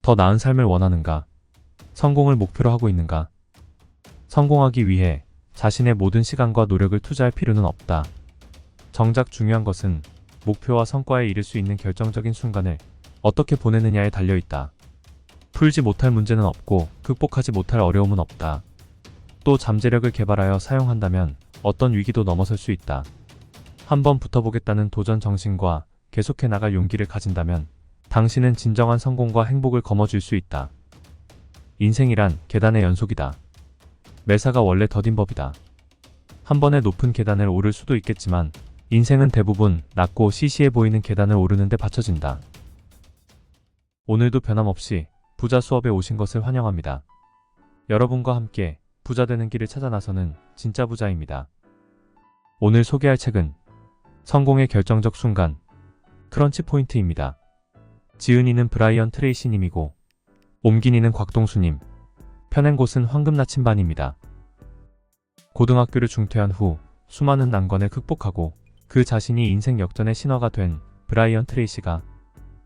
더 나은 삶을 원하는가? 성공을 목표로 하고 있는가? 성공하기 위해 자신의 모든 시간과 노력을 투자할 필요는 없다. 정작 중요한 것은 목표와 성과에 이를 수 있는 결정적인 순간을 어떻게 보내느냐에 달려있다. 풀지 못할 문제는 없고 극복하지 못할 어려움은 없다. 또 잠재력을 개발하여 사용한다면 어떤 위기도 넘어설 수 있다. 한번 붙어보겠다는 도전 정신과 계속해 나갈 용기를 가진다면 당신은 진정한 성공과 행복을 거머쥘 수 있다. 인생이란 계단의 연속이다. 매사가 원래 더딘 법이다. 한 번에 높은 계단을 오를 수도 있겠지만 인생은 대부분 낮고 시시해 보이는 계단을 오르는 데 바쳐진다. 오늘도 변함없이 부자 수업에 오신 것을 환영합니다. 여러분과 함께 부자 되는 길을 찾아 나서는 진짜 부자입니다. 오늘 소개할 책은 성공의 결정적 순간, 크런치 포인트입니다. 지은이는 브라이언 트레이시 님이고 옮긴이는 곽동수님, 펴낸 곳은 황금나침반입니다. 고등학교를 중퇴한 후 수많은 난관을 극복하고 그 자신이 인생 역전의 신화가 된 브라이언 트레이시가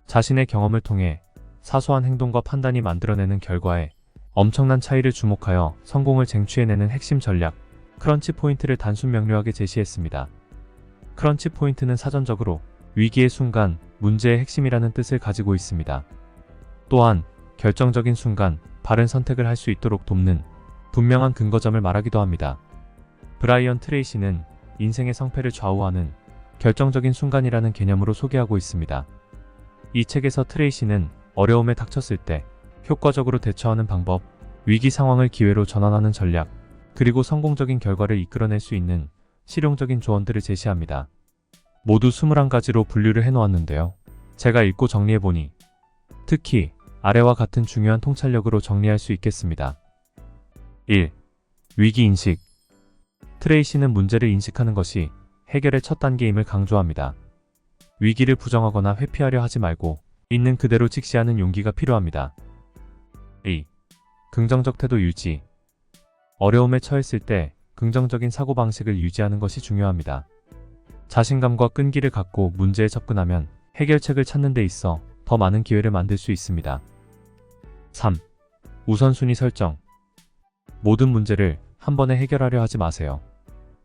자신의 경험을 통해 사소한 행동과 판단이 만들어내는 결과에 엄청난 차이를 주목하여 성공을 쟁취해내는 핵심 전략, 크런치 포인트를 단순 명료하게 제시했습니다. 크런치 포인트는 사전적으로 위기의 순간, 문제의 핵심이라는 뜻을 가지고 있습니다. 또한 결정적인 순간, 바른 선택을 할 수 있도록 돕는 분명한 근거점을 말하기도 합니다. 브라이언 트레이시는 인생의 성패를 좌우하는 결정적인 순간이라는 개념으로 소개하고 있습니다. 이 책에서 트레이시는 어려움에 닥쳤을 때 효과적으로 대처하는 방법, 위기 상황을 기회로 전환하는 전략, 그리고 성공적인 결과를 이끌어낼 수 있는 실용적인 조언들을 제시합니다. 모두 21가지로 분류를 해놓았는데요. 제가 읽고 정리해보니 특히 아래와 같은 중요한 통찰력으로 정리할 수 있겠습니다. 1. 위기인식. 트레이시는 문제를 인식하는 것이 해결의 첫 단계임을 강조합니다. 위기를 부정하거나 회피하려 하지 말고 있는 그대로 직시하는 용기가 필요합니다. 2. 긍정적 태도 유지. 어려움에 처했을 때 긍정적인 사고방식을 유지하는 것이 중요합니다. 자신감과 끈기를 갖고 문제에 접근하면 해결책을 찾는 데 있어 더 많은 기회를 만들 수 있습니다. 3. 우선순위 설정. 모든 문제를 한 번에 해결하려 하지 마세요.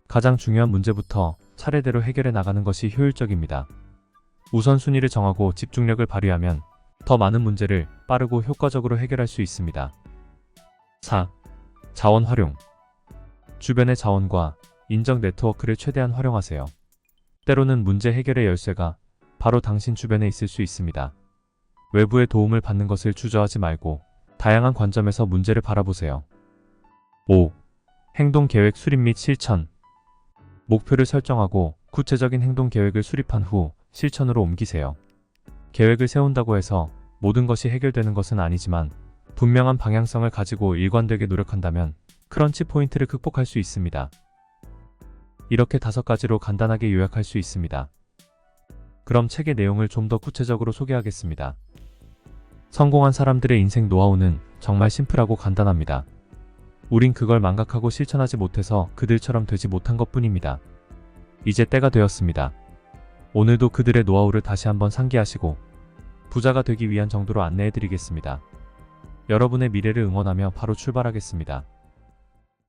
가장 중요한 문제부터 차례대로 해결해 나가는 것이 효율적입니다. 우선순위를 정하고 집중력을 발휘하면 더 많은 문제를 빠르고 효과적으로 해결할 수 있습니다. 4. 자원 활용. 주변의 자원과 인적 네트워크를 최대한 활용하세요. 때로는 문제 해결의 열쇠가 바로 당신 주변에 있을 수 있습니다. 외부의 도움을 받는 것을 주저하지 말고 다양한 관점에서 문제를 바라보세요. 5. 행동 계획 수립 및 실천. 목표를 설정하고 구체적인 행동 계획을 수립한 후 실천으로 옮기세요. 계획을 세운다고 해서 모든 것이 해결되는 것은 아니지만 분명한 방향성을 가지고 일관되게 노력한다면 크런치 포인트를 극복할 수 있습니다. 이렇게 5가지로 간단하게 요약할 수 있습니다. 그럼 책의 내용을 좀 더 구체적으로 소개하겠습니다. 성공한 사람들의 인생 노하우는 정말 심플하고 간단합니다. 우린 그걸 망각하고 실천하지 못해서 그들처럼 되지 못한 것뿐입니다. 이제 때가 되었습니다. 오늘도 그들의 노하우를 다시 한번 상기하시고 부자가 되기 위한 정도로 안내해드리겠습니다. 여러분의 미래를 응원하며 바로 출발하겠습니다.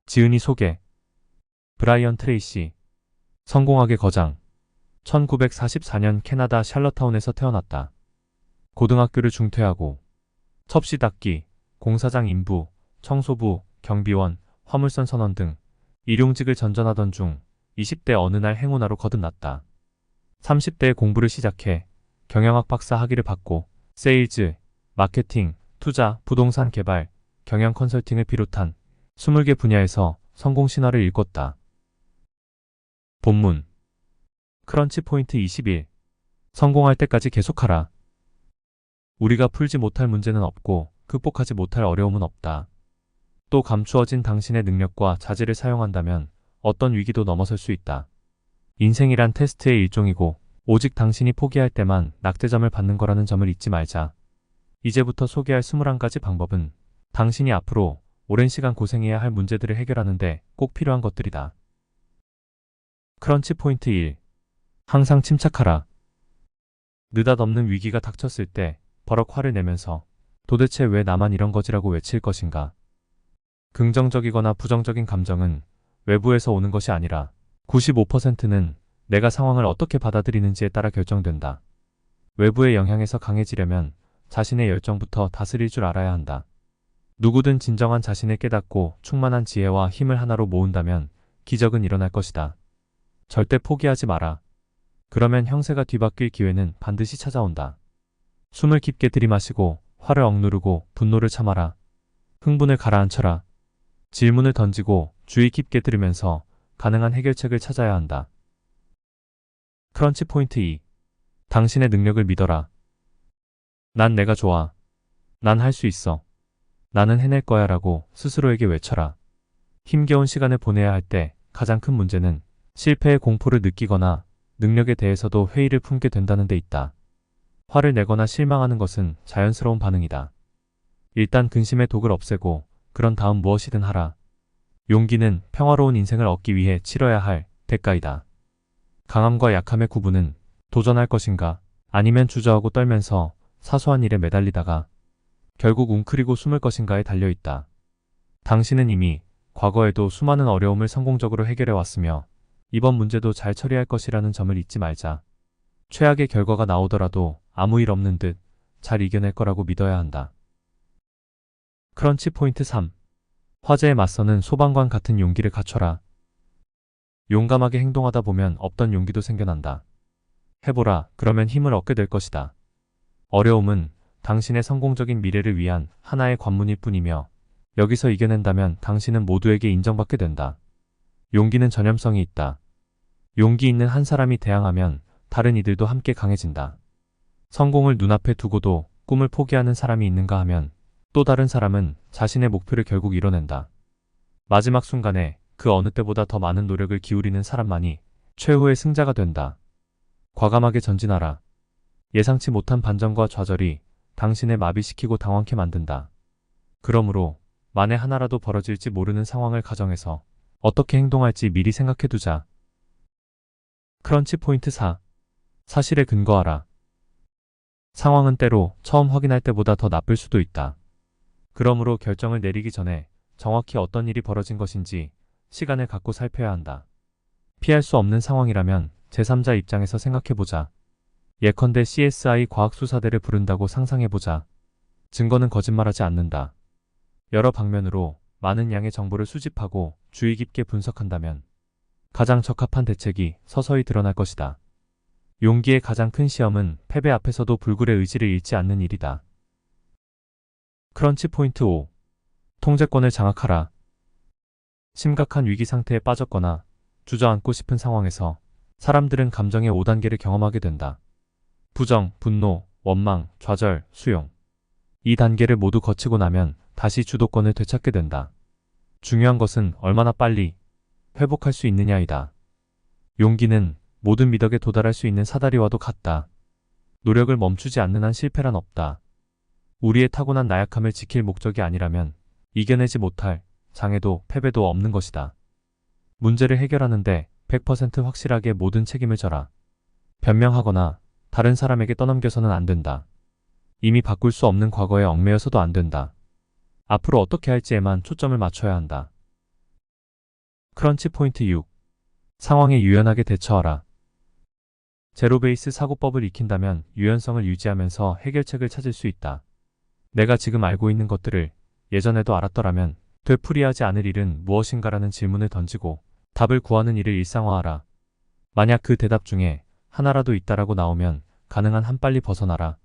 지은이 소개. 브라이언 트레이시. 성공학의 거장. 1944년 캐나다 샬럿타운에서 태어났다. 고등학교를 중퇴하고 첩시 닦기, 공사장 인부, 청소부, 경비원, 화물선 선원 등 일용직을 전전하던 중 20대 어느 날 행운아로 거듭났다. 30대에 공부를 시작해 경영학 박사 학위를 받고 세일즈, 마케팅, 투자, 부동산 개발, 경영 컨설팅을 비롯한 20개 분야에서 성공 신화를 읽었다. 본문. 크런치 포인트 21. 성공할 때까지 계속하라. 우리가 풀지 못할 문제는 없고 극복하지 못할 어려움은 없다. 또 감추어진 당신의 능력과 자질을 사용한다면 어떤 위기도 넘어설 수 있다. 인생이란 테스트의 일종이고 오직 당신이 포기할 때만 낙제점을 받는 거라는 점을 잊지 말자. 이제부터 소개할 21가지 방법은 당신이 앞으로 오랜 시간 고생해야 할 문제들을 해결하는데 꼭 필요한 것들이다. 크런치 포인트 1. 항상 침착하라. 느닷없는 위기가 닥쳤을 때 버럭 화를 내면서 도대체 왜 나만 이런 거지라고 외칠 것인가? 긍정적이거나 부정적인 감정은 외부에서 오는 것이 아니라 95%는 내가 상황을 어떻게 받아들이는지에 따라 결정된다. 외부의 영향에서 강해지려면 자신의 열정부터 다스릴 줄 알아야 한다. 누구든 진정한 자신을 깨닫고 충만한 지혜와 힘을 하나로 모은다면 기적은 일어날 것이다. 절대 포기하지 마라. 그러면 형세가 뒤바뀔 기회는 반드시 찾아온다. 숨을 깊게 들이마시고 화를 억누르고 분노를 참아라. 흥분을 가라앉혀라. 질문을 던지고 주의 깊게 들으면서 가능한 해결책을 찾아야 한다. 크런치 포인트 2. 당신의 능력을 믿어라. 난 내가 좋아. 난 할 수 있어. 나는 해낼 거야 라고 스스로에게 외쳐라. 힘겨운 시간을 보내야 할 때 가장 큰 문제는 실패의 공포를 느끼거나 능력에 대해서도 회의를 품게 된다는 데 있다. 화를 내거나 실망하는 것은 자연스러운 반응이다. 일단 근심의 독을 없애고 그런 다음 무엇이든 하라. 용기는 평화로운 인생을 얻기 위해 치러야 할 대가이다. 강함과 약함의 구분은 도전할 것인가 아니면 주저하고 떨면서 사소한 일에 매달리다가 결국 웅크리고 숨을 것인가에 달려있다. 당신은 이미 과거에도 수많은 어려움을 성공적으로 해결해왔으며 이번 문제도 잘 처리할 것이라는 점을 잊지 말자. 최악의 결과가 나오더라도 아무 일 없는 듯 잘 이겨낼 거라고 믿어야 한다. 크런치 포인트 3. 화재에 맞서는 소방관 같은 용기를 갖춰라. 용감하게 행동하다 보면 없던 용기도 생겨난다. 해보라. 그러면 힘을 얻게 될 것이다. 어려움은 당신의 성공적인 미래를 위한 하나의 관문일 뿐이며 여기서 이겨낸다면 당신은 모두에게 인정받게 된다. 용기는 전염성이 있다. 용기 있는 한 사람이 대항하면 다른 이들도 함께 강해진다. 성공을 눈앞에 두고도 꿈을 포기하는 사람이 있는가 하면 또 다른 사람은 자신의 목표를 결국 이뤄낸다. 마지막 순간에 그 어느 때보다 더 많은 노력을 기울이는 사람만이 최후의 승자가 된다. 과감하게 전진하라. 예상치 못한 반전과 좌절이 당신을 마비시키고 당황케 만든다. 그러므로 만에 하나라도 벌어질지 모르는 상황을 가정해서 어떻게 행동할지 미리 생각해두자. 크런치 포인트 4. 사실에 근거하라. 상황은 때로 처음 확인할 때보다 더 나쁠 수도 있다. 그러므로 결정을 내리기 전에 정확히 어떤 일이 벌어진 것인지 시간을 갖고 살펴야 한다. 피할 수 없는 상황이라면 제3자 입장에서 생각해보자. 예컨대 CSI 과학수사대를 부른다고 상상해보자. 증거는 거짓말하지 않는다. 여러 방면으로 많은 양의 정보를 수집하고 주의 깊게 분석한다면 가장 적합한 대책이 서서히 드러날 것이다. 용기의 가장 큰 시험은 패배 앞에서도 불굴의 의지를 잃지 않는 일이다. 크런치 포인트 5. 통제권을 장악하라. 심각한 위기 상태에 빠졌거나 주저앉고 싶은 상황에서 사람들은 감정의 5단계를 경험하게 된다. 부정, 분노, 원망, 좌절, 수용. 이 단계를 모두 거치고 나면 다시 주도권을 되찾게 된다. 중요한 것은 얼마나 빨리 회복할 수 있느냐이다. 용기는 모든 미덕에 도달할 수 있는 사다리와도 같다. 노력을 멈추지 않는 한 실패란 없다. 우리의 타고난 나약함을 지킬 목적이 아니라면 이겨내지 못할 장애도 패배도 없는 것이다. 문제를 해결하는데 100% 확실하게 모든 책임을 져라. 변명하거나 다른 사람에게 떠넘겨서는 안 된다. 이미 바꿀 수 없는 과거에 얽매여서도 안 된다. 앞으로 어떻게 할지에만 초점을 맞춰야 한다. 크런치 포인트 6. 상황에 유연하게 대처하라. 제로 베이스 사고법을 익힌다면 유연성을 유지하면서 해결책을 찾을 수 있다. 내가 지금 알고 있는 것들을 예전에도 알았더라면 되풀이하지 않을 일은 무엇인가라는 질문을 던지고 답을 구하는 일을 일상화하라. 만약 그 대답 중에 하나라도 있다라고 나오면 가능한 한 빨리 벗어나라.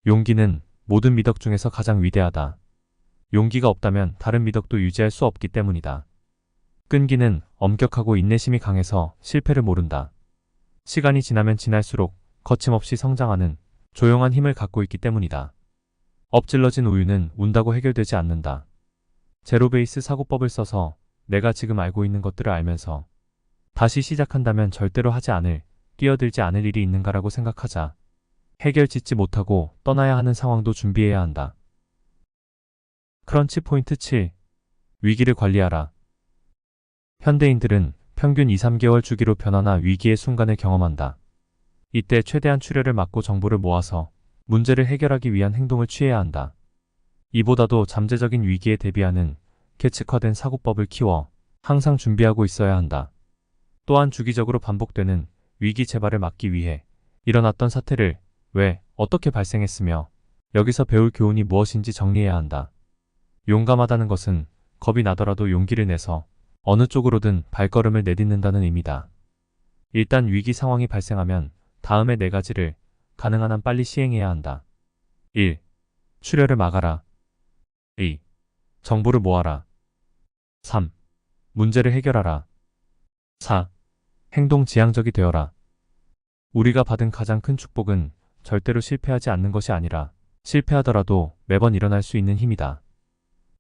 용기는 모든 미덕 중에서 가장 위대하다. 용기가 없다면 다른 미덕도 유지할 수 없기 때문이다. 끈기는 엄격하고 인내심이 강해서 실패를 모른다. 시간이 지나면 지날수록 거침없이 성장하는 조용한 힘을 갖고 있기 때문이다. 엎질러진 우유는 운다고 해결되지 않는다. 제로 베이스 사고법을 써서 내가 지금 알고 있는 것들을 알면서 다시 시작한다면 절대로 하지 않을, 뛰어들지 않을 일이 있는가라고 생각하자. 해결 짓지 못하고 떠나야 하는 상황도 준비해야 한다. 크런치 포인트 7. 위기를 관리하라. 현대인들은 평균 2-3개월 주기로 변화나 위기의 순간을 경험한다. 이때 최대한 출혈을 막고 정보를 모아서 문제를 해결하기 위한 행동을 취해야 한다. 이보다도 잠재적인 위기에 대비하는 계측화된 사고법을 키워 항상 준비하고 있어야 한다. 또한 주기적으로 반복되는 위기 재발을 막기 위해 일어났던 사태를 왜, 어떻게 발생했으며 여기서 배울 교훈이 무엇인지 정리해야 한다. 용감하다는 것은 겁이 나더라도 용기를 내서 어느 쪽으로든 발걸음을 내딛는다는 의미다. 일단 위기 상황이 발생하면 다음에 4가지를 가능한 한 빨리 시행해야 한다. 1. 출혈을 막아라. 2. 정보를 모아라. 3. 문제를 해결하라. 4. 행동 지향적이 되어라. 우리가 받은 가장 큰 축복은 절대로 실패하지 않는 것이 아니라 실패하더라도 매번 일어날 수 있는 힘이다.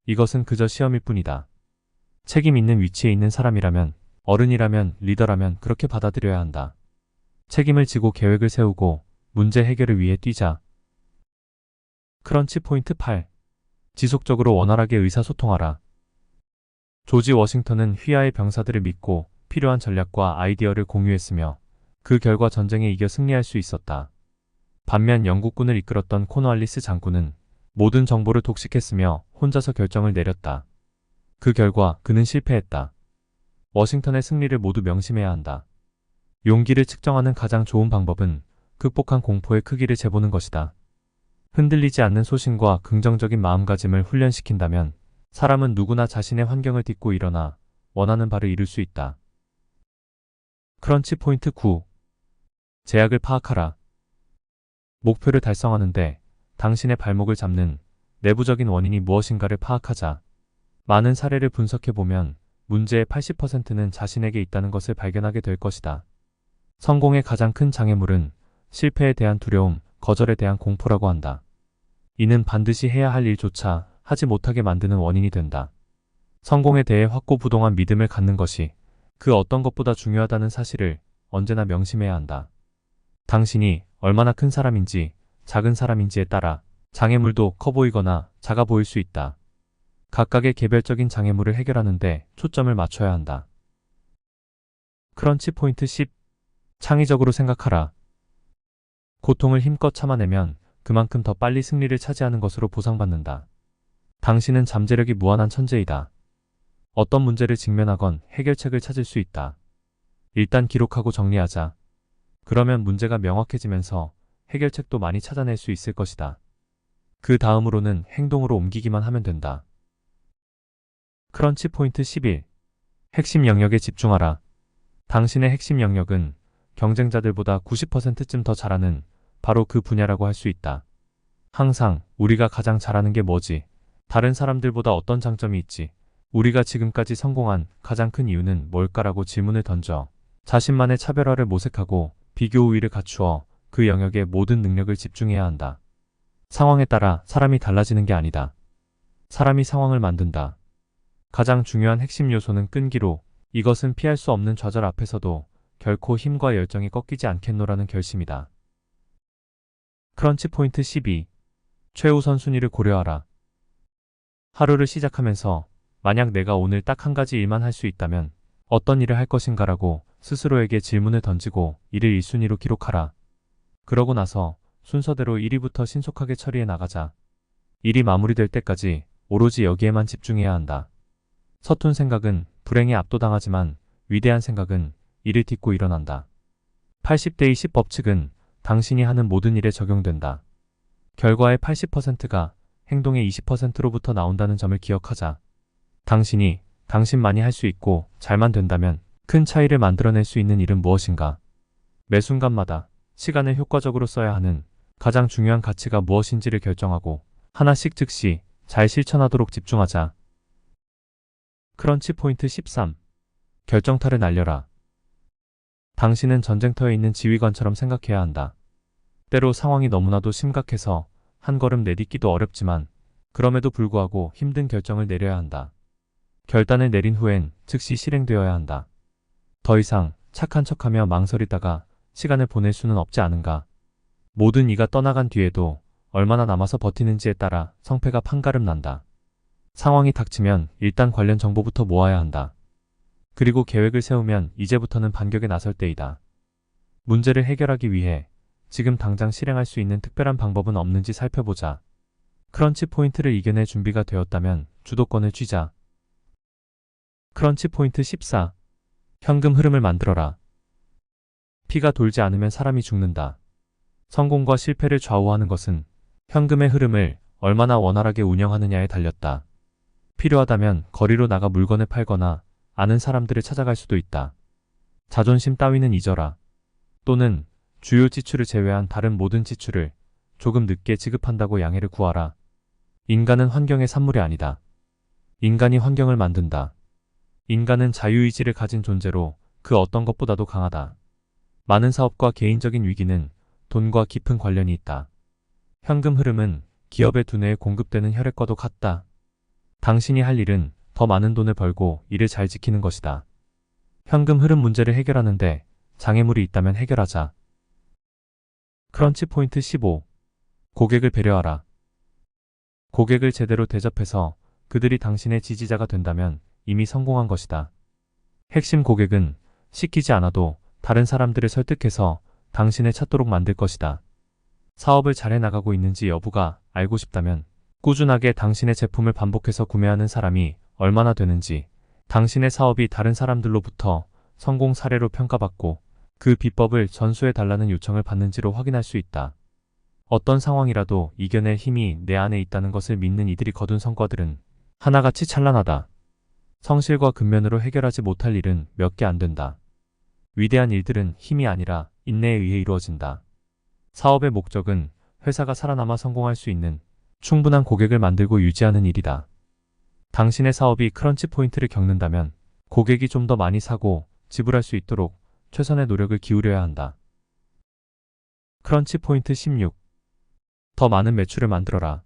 이것은 그저 시험일 뿐이다. 책임 있는 위치에 있는 사람이라면, 어른이라면, 리더라면 그렇게 받아들여야 한다. 책임을 지고 계획을 세우고 문제 해결을 위해 뛰자. 크런치 포인트 8. 지속적으로 원활하게 의사소통하라. 조지 워싱턴은 휘하의 병사들을 믿고 필요한 전략과 아이디어를 공유했으며 그 결과 전쟁에 이겨 승리할 수 있었다. 반면 영국군을 이끌었던 코누알리스 장군은 모든 정보를 독식했으며 혼자서 결정을 내렸다. 그 결과 그는 실패했다. 워싱턴의 승리를 모두 명심해야 한다. 용기를 측정하는 가장 좋은 방법은 극복한 공포의 크기를 재보는 것이다. 흔들리지 않는 소신과 긍정적인 마음가짐을 훈련시킨다면 사람은 누구나 자신의 환경을 딛고 일어나 원하는 바를 이룰 수 있다. 크런치 포인트 9. 제약을 파악하라. 목표를 달성하는데 당신의 발목을 잡는 내부적인 원인이 무엇인가를 파악하자. 많은 사례를 분석해보면 문제의 80%는 자신에게 있다는 것을 발견하게 될 것이다. 성공의 가장 큰 장애물은 실패에 대한 두려움, 거절에 대한 공포라고 한다. 이는 반드시 해야 할 일조차 하지 못하게 만드는 원인이 된다. 성공에 대해 확고부동한 믿음을 갖는 것이 그 어떤 것보다 중요하다는 사실을 언제나 명심해야 한다. 당신이 얼마나 큰 사람인지 작은 사람인지에 따라 장애물도 커 보이거나 작아 보일 수 있다. 각각의 개별적인 장애물을 해결하는 데 초점을 맞춰야 한다. 크런치 포인트 10. 창의적으로 생각하라. 고통을 힘껏 참아내면 그만큼 더 빨리 승리를 차지하는 것으로 보상받는다. 당신은 잠재력이 무한한 천재이다. 어떤 문제를 직면하건 해결책을 찾을 수 있다. 일단 기록하고 정리하자. 그러면 문제가 명확해지면서 해결책도 많이 찾아낼 수 있을 것이다. 그 다음으로는 행동으로 옮기기만 하면 된다. 크런치 포인트 11. 핵심 영역에 집중하라. 당신의 핵심 영역은 경쟁자들보다 90%쯤 더 잘하는 바로 그 분야라고 할 수 있다. 항상 우리가 가장 잘하는 게 뭐지? 다른 사람들보다 어떤 장점이 있지? 우리가 지금까지 성공한 가장 큰 이유는 뭘까라고 질문을 던져 자신만의 차별화를 모색하고 비교 우위를 갖추어 그 영역에 모든 능력을 집중해야 한다. 상황에 따라 사람이 달라지는 게 아니다. 사람이 상황을 만든다. 가장 중요한 핵심 요소는 끈기로 이것은 피할 수 없는 좌절 앞에서도 결코 힘과 열정이 꺾이지 않겠노라는 결심이다. 크런치 포인트 12. 최우선 순위를 고려하라. 하루를 시작하면서 만약 내가 오늘 딱 한 가지 일만 할 수 있다면 어떤 일을 할 것인가라고 스스로에게 질문을 던지고 이를 1순위로 기록하라. 그러고 나서 순서대로 1위부터 신속하게 처리해 나가자. 일이 마무리될 때까지 오로지 여기에만 집중해야 한다. 서툰 생각은 불행에 압도당하지만 위대한 생각은 이를 딛고 일어난다. 80대20 법칙은 당신이 하는 모든 일에 적용된다. 결과의 80%가 행동의 20%로부터 나온다는 점을 기억하자. 당신이 당신만이 할 수 있고 잘만 된다면 큰 차이를 만들어낼 수 있는 일은 무엇인가? 매 순간마다 시간을 효과적으로 써야 하는 가장 중요한 가치가 무엇인지를 결정하고 하나씩 즉시 잘 실천하도록 집중하자. 크런치 포인트 13. 결정타를 날려라. 당신은 전쟁터에 있는 지휘관처럼 생각해야 한다. 때로 상황이 너무나도 심각해서 한 걸음 내딛기도 어렵지만 그럼에도 불구하고 힘든 결정을 내려야 한다. 결단을 내린 후엔 즉시 실행되어야 한다. 더 이상 착한 척하며 망설이다가 시간을 보낼 수는 없지 않은가. 모든 이가 떠나간 뒤에도 얼마나 남아서 버티는지에 따라 성패가 판가름 난다. 상황이 닥치면 일단 관련 정보부터 모아야 한다. 그리고 계획을 세우면 이제부터는 반격에 나설 때이다. 문제를 해결하기 위해 지금 당장 실행할 수 있는 특별한 방법은 없는지 살펴보자. 크런치 포인트를 이겨낼 준비가 되었다면 주도권을 쥐자. 크런치 포인트 14. 현금 흐름을 만들어라. 피가 돌지 않으면 사람이 죽는다. 성공과 실패를 좌우하는 것은 현금의 흐름을 얼마나 원활하게 운영하느냐에 달렸다. 필요하다면 거리로 나가 물건을 팔거나 아는 사람들을 찾아갈 수도 있다. 자존심 따위는 잊어라. 또는 주요 지출을 제외한 다른 모든 지출을 조금 늦게 지급한다고 양해를 구하라. 인간은 환경의 산물이 아니다. 인간이 환경을 만든다. 인간은 자유의지를 가진 존재로 그 어떤 것보다도 강하다. 많은 사업과 개인적인 위기는 돈과 깊은 관련이 있다. 현금 흐름은 기업의 두뇌에 공급되는 혈액과도 같다. 당신이 할 일은 더 많은 돈을 벌고 이를 잘 지키는 것이다. 현금 흐름 문제를 해결하는데 장애물이 있다면 해결하자. 크런치 포인트 15. 고객을 배려하라. 고객을 제대로 대접해서 그들이 당신의 지지자가 된다면 이미 성공한 것이다. 핵심 고객은 시키지 않아도 다른 사람들을 설득해서 당신을 찾도록 만들 것이다. 사업을 잘 해나가고 있는지 여부가 알고 싶다면 꾸준하게 당신의 제품을 반복해서 구매하는 사람이 얼마나 되는지, 당신의 사업이 다른 사람들로부터 성공 사례로 평가받고 그 비법을 전수해 달라는 요청을 받는지로 확인할 수 있다. 어떤 상황이라도 이겨낼 힘이 내 안에 있다는 것을 믿는 이들이 거둔 성과들은 하나같이 찬란하다. 성실과 근면으로 해결하지 못할 일은 몇 개 안 된다. 위대한 일들은 힘이 아니라 인내에 의해 이루어진다. 사업의 목적은 회사가 살아남아 성공할 수 있는 충분한 고객을 만들고 유지하는 일이다. 당신의 사업이 크런치 포인트를 겪는다면 고객이 좀 더 많이 사고 지불할 수 있도록 최선의 노력을 기울여야 한다. 크런치 포인트 16. 더 많은 매출을 만들어라.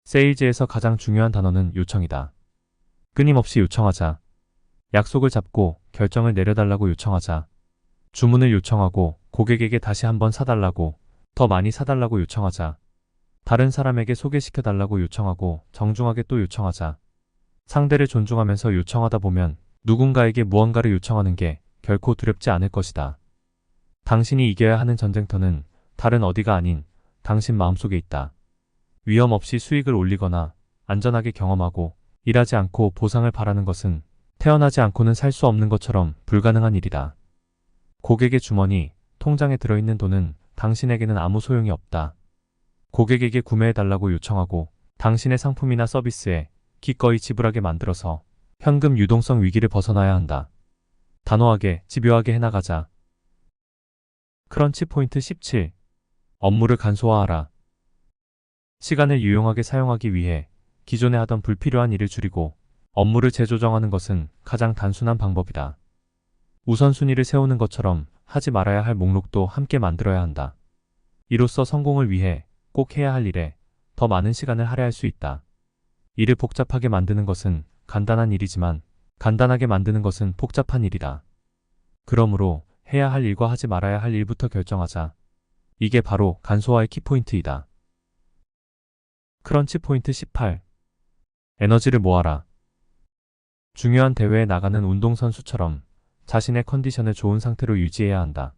세일즈에서 가장 중요한 단어는 요청이다. 끊임없이 요청하자. 약속을 잡고 결정을 내려달라고 요청하자. 주문을 요청하고 고객에게 다시 한번 사달라고, 더 많이 사달라고 요청하자. 다른 사람에게 소개시켜달라고 요청하고 정중하게 또 요청하자. 상대를 존중하면서 요청하다 보면 누군가에게 무언가를 요청하는 게 결코 두렵지 않을 것이다. 당신이 이겨야 하는 전쟁터는 다른 어디가 아닌 당신 마음속에 있다. 위험 없이 수익을 올리거나 안전하게 경험하고 일하지 않고 보상을 바라는 것은 태어나지 않고는 살 수 없는 것처럼 불가능한 일이다. 고객의 주머니, 통장에 들어있는 돈은 당신에게는 아무 소용이 없다. 고객에게 구매해달라고 요청하고 당신의 상품이나 서비스에 기꺼이 지불하게 만들어서 현금 유동성 위기를 벗어나야 한다. 단호하게, 집요하게 해나가자. 크런치 포인트 17. 업무를 간소화하라. 시간을 유용하게 사용하기 위해 기존에 하던 불필요한 일을 줄이고 업무를 재조정하는 것은 가장 단순한 방법이다. 우선순위를 세우는 것처럼 하지 말아야 할 목록도 함께 만들어야 한다. 이로써 성공을 위해 꼭 해야 할 일에 더 많은 시간을 할애할 수 있다. 일을 복잡하게 만드는 것은 간단한 일이지만 간단하게 만드는 것은 복잡한 일이다. 그러므로 해야 할 일과 하지 말아야 할 일부터 결정하자. 이게 바로 간소화의 키포인트이다. 크런치 포인트 18. 에너지를 모아라. 중요한 대회에 나가는 운동선수처럼 자신의 컨디션을 좋은 상태로 유지해야 한다.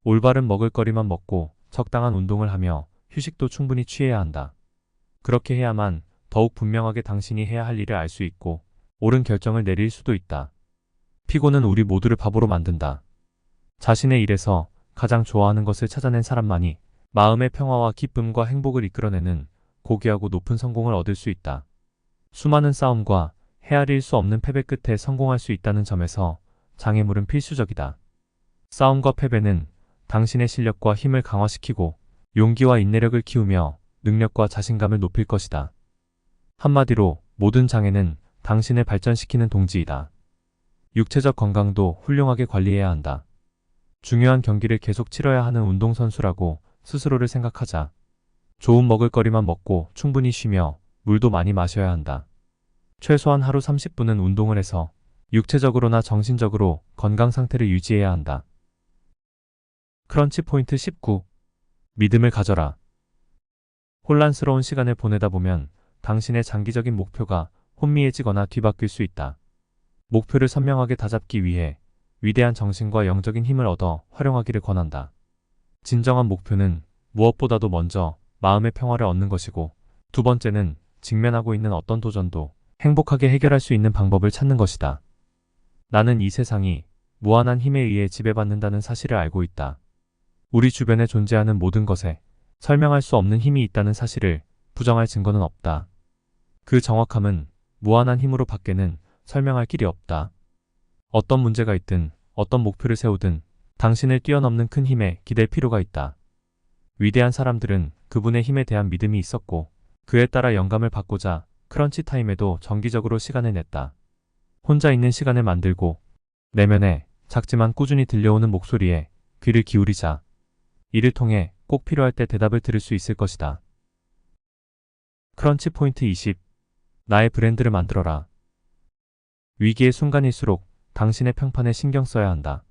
올바른 먹을거리만 먹고 적당한 운동을 하며 휴식도 충분히 취해야 한다. 그렇게 해야만 더욱 분명하게 당신이 해야 할 일을 알 수 있고 옳은 결정을 내릴 수도 있다. 피곤은 우리 모두를 바보로 만든다. 자신의 일에서 가장 좋아하는 것을 찾아낸 사람만이 마음의 평화와 기쁨과 행복을 이끌어내는 고귀하고 높은 성공을 얻을 수 있다. 수많은 싸움과 헤아릴 수 없는 패배 끝에 성공할 수 있다는 점에서 장애물은 필수적이다. 싸움과 패배는 당신의 실력과 힘을 강화시키고 용기와 인내력을 키우며 능력과 자신감을 높일 것이다. 한마디로 모든 장애는 당신을 발전시키는 동지이다. 육체적 건강도 훌륭하게 관리해야 한다. 중요한 경기를 계속 치러야 하는 운동선수라고 스스로를 생각하자. 좋은 먹을거리만 먹고 충분히 쉬며 물도 많이 마셔야 한다. 최소한 하루 30분은 운동을 해서 육체적으로나 정신적으로 건강 상태를 유지해야 한다. 크런치 포인트 19. 믿음을 가져라. 혼란스러운 시간을 보내다 보면 당신의 장기적인 목표가 혼미해지거나 뒤바뀔 수 있다. 목표를 선명하게 다잡기 위해 위대한 정신과 영적인 힘을 얻어 활용하기를 권한다. 진정한 목표는 무엇보다도 먼저 마음의 평화를 얻는 것이고 두 번째는 직면하고 있는 어떤 도전도 행복하게 해결할 수 있는 방법을 찾는 것이다. 나는 이 세상이 무한한 힘에 의해 지배받는다는 사실을 알고 있다. 우리 주변에 존재하는 모든 것에 설명할 수 없는 힘이 있다는 사실을 부정할 증거는 없다. 그 정확함은 무한한 힘으로 밖에는 설명할 길이 없다. 어떤 문제가 있든 어떤 목표를 세우든 당신을 뛰어넘는 큰 힘에 기댈 필요가 있다. 위대한 사람들은 그분의 힘에 대한 믿음이 있었고 그에 따라 영감을 받고자 크런치 타임에도 정기적으로 시간을 냈다. 혼자 있는 시간을 만들고 내면에 작지만 꾸준히 들려오는 목소리에 귀를 기울이자. 이를 통해 꼭 필요할 때 대답을 들을 수 있을 것이다. 크런치 포인트 20. 나의 브랜드를 만들어라. 위기의 순간일수록 당신의 평판에 신경 써야 한다.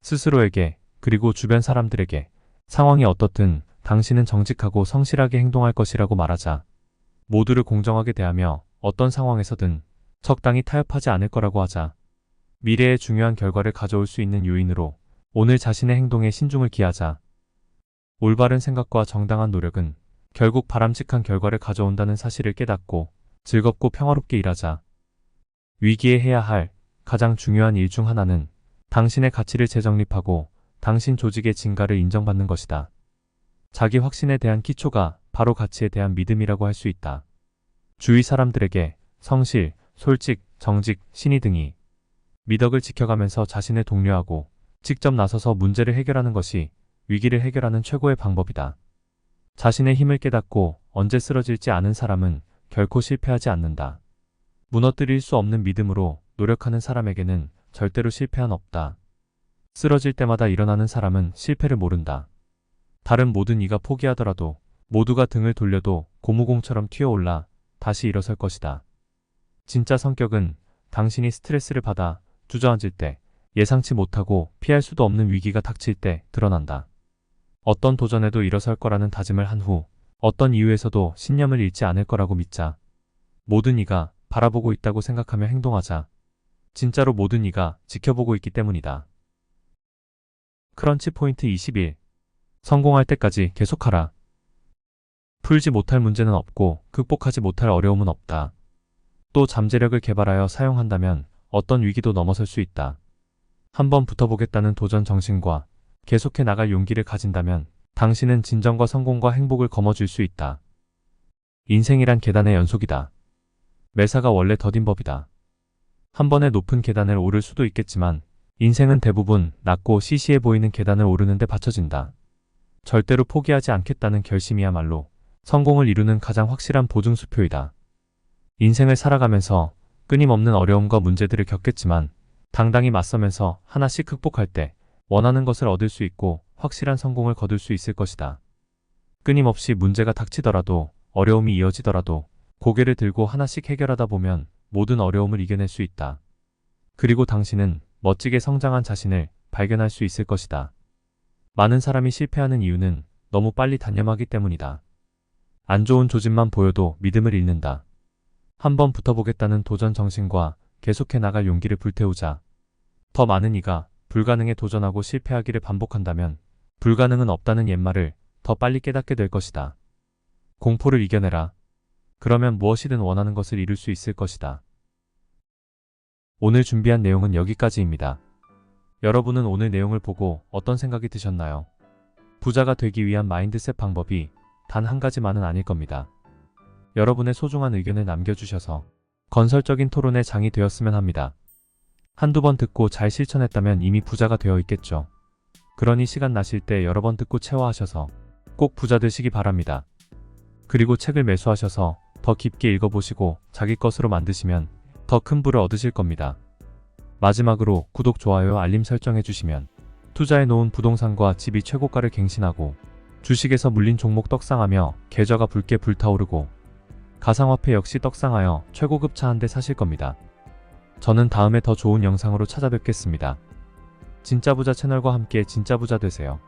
스스로에게 그리고 주변 사람들에게 상황이 어떻든 당신은 정직하고 성실하게 행동할 것이라고 말하자. 모두를 공정하게 대하며 어떤 상황에서든 적당히 타협하지 않을 거라고 하자. 미래의 중요한 결과를 가져올 수 있는 요인으로 오늘 자신의 행동에 신중을 기하자. 올바른 생각과 정당한 노력은 결국 바람직한 결과를 가져온다는 사실을 깨닫고 즐겁고 평화롭게 일하자. 위기에 해야 할 가장 중요한 일 중 하나는 당신의 가치를 재정립하고 당신 조직의 진가를 인정받는 것이다. 자기 확신에 대한 기초가 바로 가치에 대한 믿음이라고 할 수 있다. 주위 사람들에게 성실, 솔직, 정직, 신의 등이 미덕을 지켜가면서 자신을 독려하고 직접 나서서 문제를 해결하는 것이 위기를 해결하는 최고의 방법이다. 자신의 힘을 깨닫고 언제 쓰러질지 아는 사람은 결코 실패하지 않는다. 무너뜨릴 수 없는 믿음으로 노력하는 사람에게는 절대로 실패한 없다. 쓰러질 때마다 일어나는 사람은 실패를 모른다. 다른 모든 이가 포기하더라도 모두가 등을 돌려도 고무공처럼 튀어올라 다시 일어설 것이다. 진짜 성격은 당신이 스트레스를 받아 주저앉을 때, 예상치 못하고 피할 수도 없는 위기가 닥칠 때 드러난다. 어떤 도전에도 일어설 거라는 다짐을 한 후 어떤 이유에서도 신념을 잃지 않을 거라고 믿자. 모든 이가 바라보고 있다고 생각하며 행동하자. 진짜로 모든 이가 지켜보고 있기 때문이다. 크런치 포인트 21. 성공할 때까지 계속하라. 풀지 못할 문제는 없고 극복하지 못할 어려움은 없다. 또 잠재력을 개발하여 사용한다면 어떤 위기도 넘어설 수 있다. 한번 붙어보겠다는 도전 정신과 계속해 나갈 용기를 가진다면 당신은 진정과 성공과 행복을 거머쥘 수 있다. 인생이란 계단의 연속이다. 매사가 원래 더딘 법이다. 한 번에 높은 계단을 오를 수도 있겠지만 인생은 대부분 낮고 시시해 보이는 계단을 오르는데 바쳐진다. 절대로 포기하지 않겠다는 결심이야말로 성공을 이루는 가장 확실한 보증수표이다. 인생을 살아가면서 끊임없는 어려움과 문제들을 겪겠지만 당당히 맞서면서 하나씩 극복할 때 원하는 것을 얻을 수 있고 확실한 성공을 거둘 수 있을 것이다. 끊임없이 문제가 닥치더라도 어려움이 이어지더라도 고개를 들고 하나씩 해결하다 보면 모든 어려움을 이겨낼 수 있다. 그리고 당신은 멋지게 성장한 자신을 발견할 수 있을 것이다. 많은 사람이 실패하는 이유는 너무 빨리 단념하기 때문이다. 안 좋은 조짐만 보여도 믿음을 잃는다. 한번 붙어보겠다는 도전 정신과 계속해 나갈 용기를 불태우자. 더 많은 이가 불가능에 도전하고 실패하기를 반복한다면 불가능은 없다는 옛말을 더 빨리 깨닫게 될 것이다. 공포를 이겨내라. 그러면 무엇이든 원하는 것을 이룰 수 있을 것이다. 오늘 준비한 내용은 여기까지입니다. 여러분은 오늘 내용을 보고 어떤 생각이 드셨나요? 부자가 되기 위한 마인드셋 방법이 단 한 가지만은 아닐 겁니다. 여러분의 소중한 의견을 남겨주셔서 건설적인 토론의 장이 되었으면 합니다. 한두 번 듣고 잘 실천했다면 이미 부자가 되어 있겠죠. 그러니 시간 나실 때 여러 번 듣고 체화하셔서 꼭 부자 되시기 바랍니다. 그리고 책을 매수하셔서 더 깊게 읽어보시고 자기 것으로 만드시면 더 큰 부를 얻으실 겁니다. 마지막으로 구독, 좋아요, 알림 설정해주시면 투자해놓은 부동산과 집이 최고가를 갱신하고 주식에서 물린 종목 떡상하며 계좌가 붉게 불타오르고 가상화폐 역시 떡상하여 최고급 차 한 대 사실 겁니다. 저는 다음에 더 좋은 영상으로 찾아뵙겠습니다. 진짜부자 채널과 함께 진짜 부자 되세요.